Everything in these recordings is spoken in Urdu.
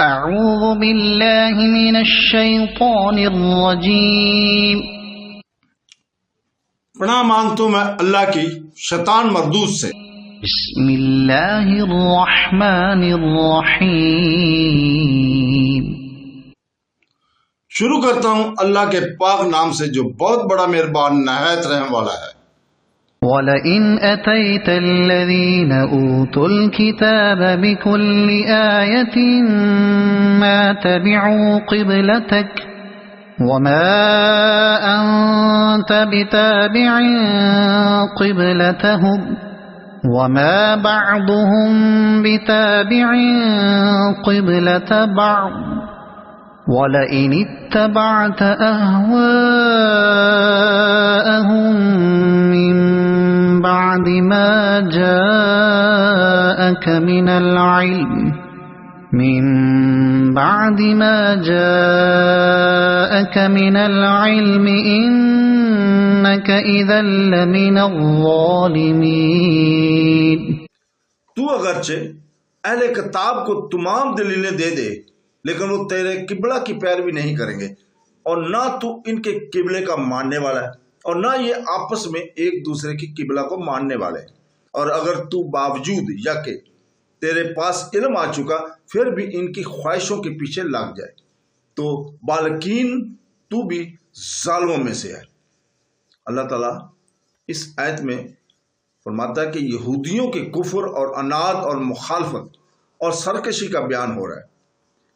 اعوذ باللہ من الشیطان الرجیم۔ پناہ مانگتا ہوں میں اللہ کی شیطان مردود سے۔ بسم اللہ الرحمن الرحیم۔ شروع کرتا ہوں اللہ کے پاک نام سے جو بہت بڑا مہربان نہایت رحم والا ہے۔ وَلَئِنْ أَتَيْتَ الَّذِينَ أُوتُوا الْكِتَابَ بِكُلِّ آيَةٍ مَا تَبِعُوا قِبْلَتَكَ وَمَا أَنْتَ بِتَابِعٍ قِبْلَتَهُمْ وَمَا بَعْضُهُمْ بِتَابِعٍ قِبْلَةَ بَعْضٍ وَلَئِنِ اتَّبَعْتَ أَهْوَاءَهُمْ مِنْ بعد ما جاءك من العلم إنك إذا لمن الظالمين۔ تو اگرچہ اہل کتاب کو تمام دلیلیں دے دے لیکن وہ تیرے قبلہ کی پیروی نہیں کریں گے، اور نہ تو ان کے قبلے کا ماننے والا ہے اور نہ یہ آپس میں ایک دوسرے کی قبلہ کو ماننے والے۔ اور اگر تو باوجود یا کہ تیرے پاس علم آ چکا پھر بھی ان کی خواہشوں کے پیچھے لگ جائے تو بالکین تو بھی ظالموں میں سے ہے۔ اللہ تعالیٰ اس آیت میں فرماتا ہے کہ یہودیوں کے کفر اور عناد اور مخالفت اور سرکشی کا بیان ہو رہا ہے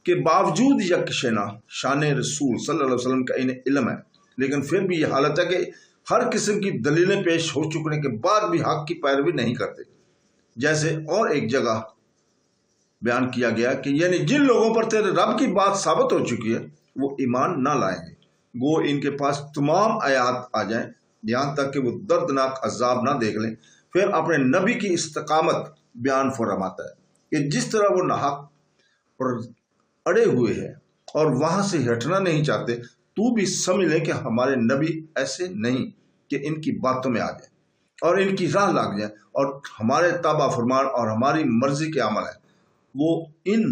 کہ باوجود یک شان رسول صلی اللہ علیہ وسلم کا انہیں علم ہے، لیکن پھر بھی یہ حالت ہے کہ ہر قسم کی دلیلیں پیش ہو چکنے کے بعد بھی حق کی پیروی نہیں کرتے۔ جیسے اور ایک جگہ بیان کیا گیا کہ یعنی جن لوگوں پر تیرے رب کی بات ثابت ہو چکی ہے وہ ایمان نہ لائیں گے، وہ ان کے پاس تمام آیات آ جائیں یہاں تک کہ وہ دردناک عذاب نہ دیکھ لیں۔ پھر اپنے نبی کی استقامت بیان فرماتا ہے کہ جس طرح وہ ناحق پر اڑے ہوئے ہیں اور وہاں سے ہٹنا نہیں چاہتے، تو بھی سمجھ لیں کہ ہمارے نبی ایسے نہیں کہ ان کی باتوں میں آ جائیں اور ان کی راہ لگ جائیں اور ہمارے تابع فرمان اور ہماری مرضی کے عمل ہے۔ وہ ان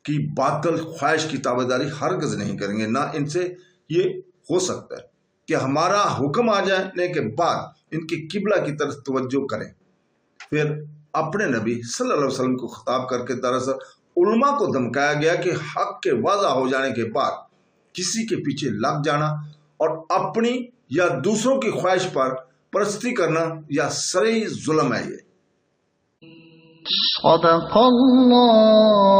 کی باطل خواہش کی تابعداری ہرگز نہیں کریں گے، نہ ان سے یہ ہو سکتا ہے کہ ہمارا حکم آ جانے کے بعد ان کی قبلہ کی طرف توجہ کریں۔ پھر اپنے نبی صلی اللہ علیہ وسلم کو خطاب کر کے دراصل علماء کو دھمکایا گیا کہ حق کے واضح ہو جانے کے بعد کسی کے پیچھے لگ جانا اور اپنی یا دوسروں کی خواہش پر پرستی کرنا یا صریح ظلم ہے۔ یہ صدق اللہ